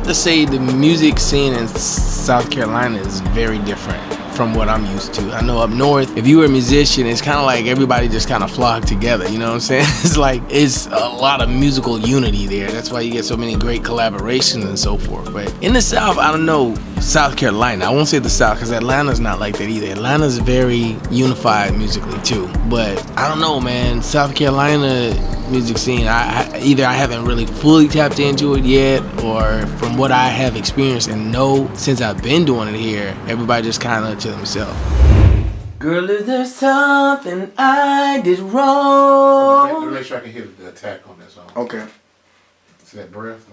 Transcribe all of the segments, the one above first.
have to say the music scene in South Carolina is very different from what I'm used to. I know up north, if you were a musician, it's kind of like everybody just kind of flocked together, you know what I'm saying? It's a lot of musical unity there. That's why you get so many great collaborations and so forth. But in the South, I don't know, South Carolina, I won't say the South because Atlanta's not like that either. Atlanta's very unified musically too. But I don't know, man, South Carolina music scene, either I haven't really fully tapped into it yet, or from what I have experienced and know since I've been doing it here, everybody just kind of to themselves. Girl, is there something I did wrong? Let me make sure I can hear the attack on that song. Okay. See that breath?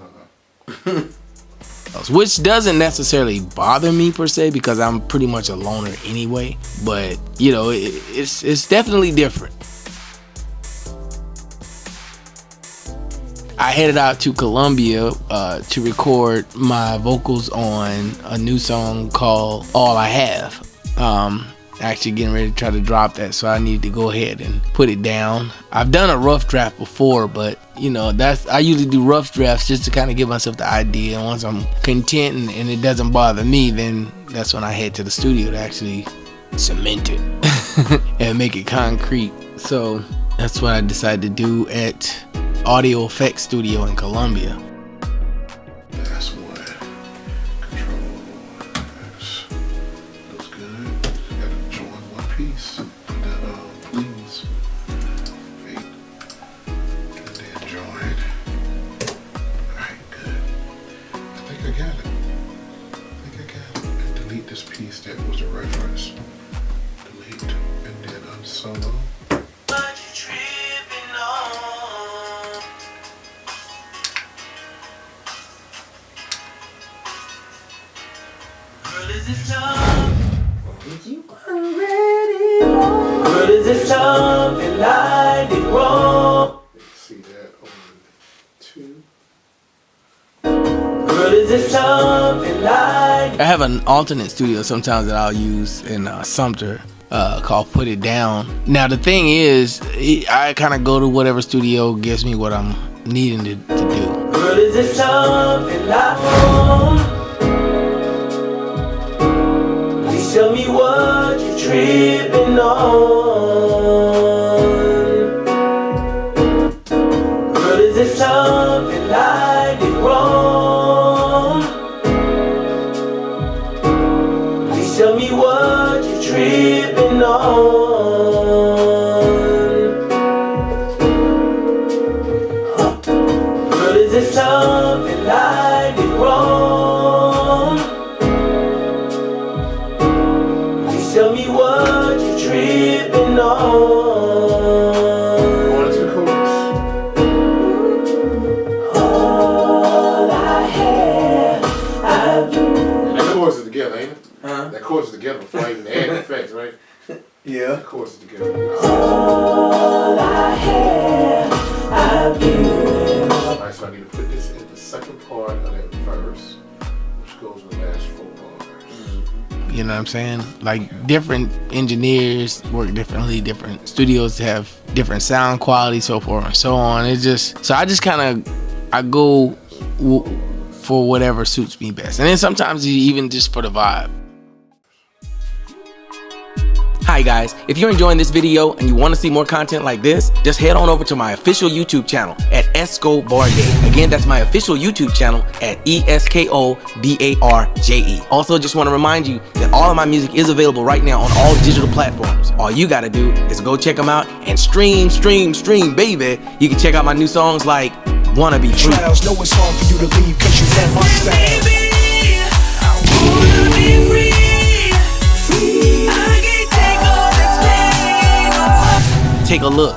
Which doesn't necessarily bother me per se because I'm pretty much a loner anyway. But you know, it's definitely different. I headed out to Columbia to record my vocals on a new song called All I Have. Actually getting ready to try to drop that, so I need to go ahead and put it down. I've done a rough draft before, but you know, I usually do rough drafts just to kind of give myself the idea, and once I'm content and it doesn't bother me, then that's when I head to the studio to actually cement it and make it concrete. So that's what I decided to do at Audio Effects Studio in Columbia. That's what control X looks good. Gotta join one piece. The please wait and then join. Alright, good. I think I got it. And delete this piece that was a reference. Delete and then unsolo. Is it something you already know? Girl, is it something I did wrong? See that on 2. Girl, is it something I have an alternate studio sometimes that I'll use in Sumter called Put It Down. Now the thing is, I kind of go to whatever studio gives me what I'm needing to do. Girl, is it something I want? Tell me what you're tripping on. Girl, is it something I did wrong? Please tell me what you're tripping on. Girl, is it something I did wrong? Tell me what you're tripping on. On to the chorus. All I have, That chorus is together, ain't it? Huh? That chorus is together before I even add effects, right? Yeah. That chorus is together. all I have, I've given. Alright, so I need to put this in the second part of that verse, which goes with the last 4 bars. You know what I'm saying? Like different engineers work differently, different studios have different sound quality, so forth and so on. It's just, so I just kind of, I go for whatever suits me best. And then sometimes even just for the vibe. Hi guys, if you're enjoying this video and you want to see more content like this, just head on over to my official YouTube channel at Esko Barje. Again, that's my official YouTube channel at Esko Barje. Also, just want to remind you that all of my music is available right now on all digital platforms. All you gotta do is go check them out and stream, baby. You can check out my new songs like Wanna Be Free. Trials know it's hard for you to leave cause you love my style. Baby, I wanna be free. Take a look.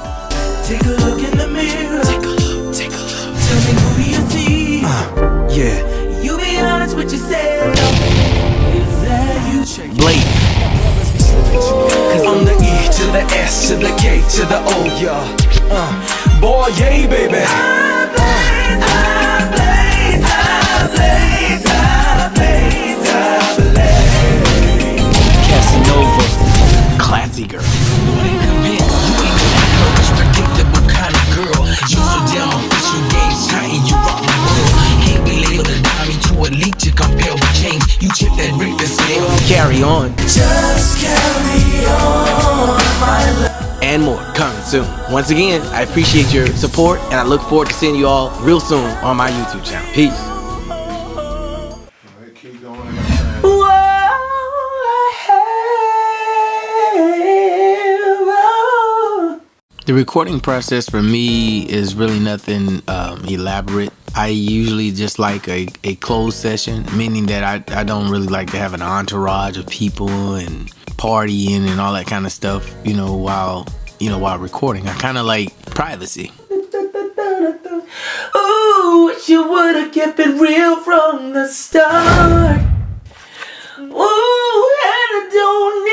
Take a look in the mirror. Take a look. Tell me who do you see? Yeah. You be honest with yourself. Is that you? Blade. Cause I'm the E to the S to the K to the O, yeah. Boy, yay, baby. I blaze. Casanova. Classy girl. Predictable kind of girl. You so damn official, game tight, you rock the world. Can't be labeled a diamond to it Carry On. Just carry on, my love. And more coming soon. Once again, I appreciate your support, and I look forward to seeing you all real soon on my YouTube channel. Peace. All right, keep going. I got time. The recording process for me is really nothing elaborate. I usually just like a closed session, meaning that I don't really like to have an entourage of people and partying and all that kind of stuff, while recording. I kind of like privacy. Ooh, wish you would've kept it real from the start. Ooh, and I don't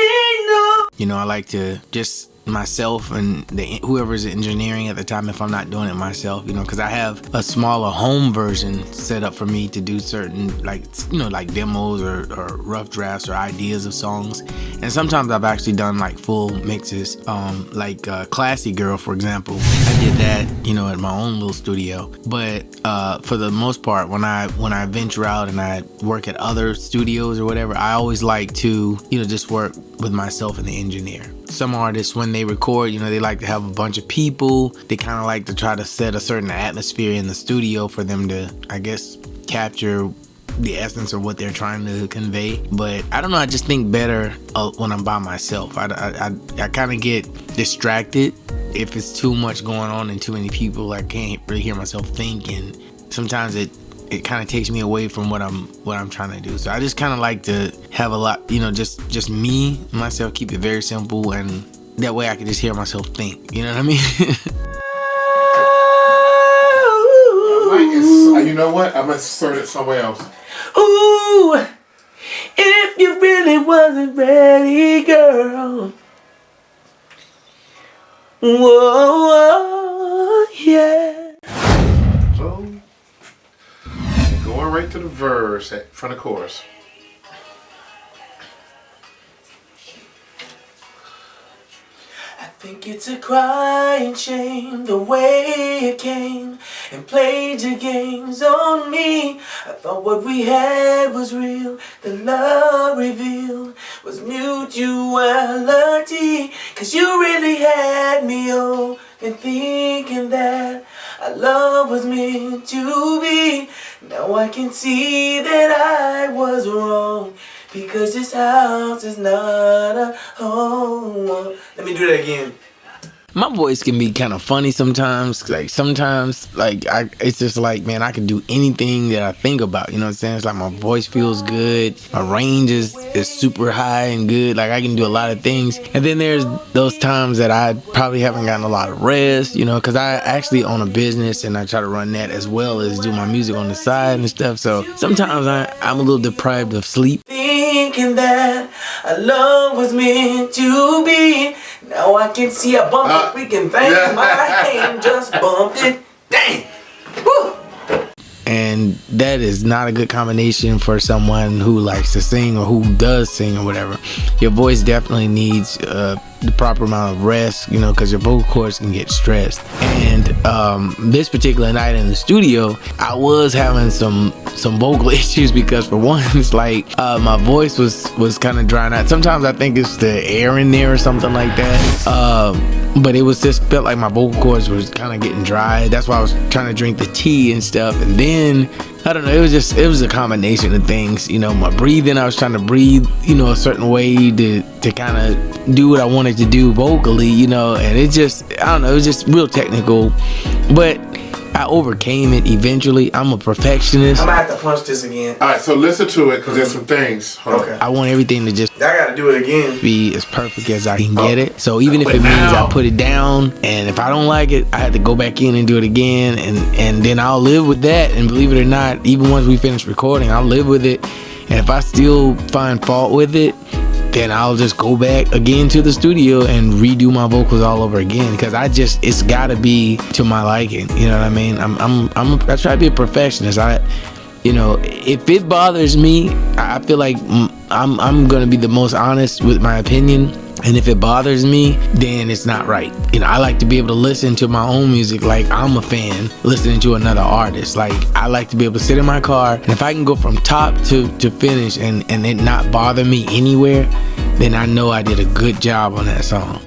need no. I like to just myself and whoever's engineering at the time, if I'm not doing it myself, because I have a smaller home version set up for me to do certain like demos or rough drafts or ideas of songs. And sometimes I've actually done like full mixes, like Classy Girl, for example. I did that at my own little studio. But for the most part, when I venture out and I work at other studios or whatever, I always like to just work with myself and the engineer. Some artists, when they record, they like to have a bunch of people. They kind of like to try to set a certain atmosphere in the studio for them to, I guess, capture the essence of what they're trying to convey. But I don't know, I just think better when I'm by myself. I kind of get distracted if it's too much going on and too many people. I can't really hear myself think, and sometimes it kind of takes me away from what I'm trying to do. So I just kind of like to have a lot, just me, myself, keep it very simple, and that way I can just hear myself think. You know what I mean? You know what? I'm gonna insert it somewhere else. Ooh, if you really wasn't ready, girl. Whoa, yeah. So, going right to the verse from the chorus. I think it's a crying shame the way it came and played your games on me. I thought what we had was real, the love revealed was mutuality. Cause you really had me open thinking that our love was meant to be. Now I can see that I was wrong, because this house is not a home. Let me do that again. My voice can be kind of funny sometimes. It's just like, man, I can do anything that I think about. You know what I'm saying? It's like my voice feels good. My range is super high and good. Like I can do a lot of things. And then there's those times that I probably haven't gotten a lot of rest, because I actually own a business and I try to run that as well as do my music on the side and stuff. So sometimes I'm a little deprived of sleep. Thinking that our love was meant to be. Now I can see a bump the freaking thing. My hand just bumped it. Dang. Woo. And that is not a good combination for someone who likes to sing or who does sing or whatever. Your voice definitely needs the proper amount of rest, because your vocal cords can get stressed. And this particular night in the studio, I was having some vocal issues because, for one, it's like my voice was kind of drying out. Sometimes I think it's the air in there or something like that. But it was just felt like my vocal cords was kind of getting dry. That's why I was trying to drink the tea and stuff. And then I don't know, it was a combination of things. My breathing, I was trying to breathe, a certain way to kind of do what I wanted to do vocally, and it just, I don't know, it was just real technical. But I overcame it eventually. I'm a perfectionist. I'm gonna have to punch this again. All right, so listen to it because there's some things. Okay. I want everything to just I gotta do it again. be as perfect as I can get it. So even if it means I put it down, and if I don't like it, I have to go back in and do it again, and then I'll live with that. And believe it or not, even once we finish recording, I'll live with it. And if I still find fault with it, then I'll just go back again to the studio and redo my vocals all over again, because it's gotta be to my liking. You know what I mean? I try to be a perfectionist. If it bothers me, I feel like I'm gonna be the most honest with my opinion, And if it bothers me, then it's not right. You know, I like to be able to listen to my own music like I'm a fan listening to another artist. Like, I like to be able to sit in my car, and if I can go from top to finish and it not bother me anywhere, then I know I did a good job on that song.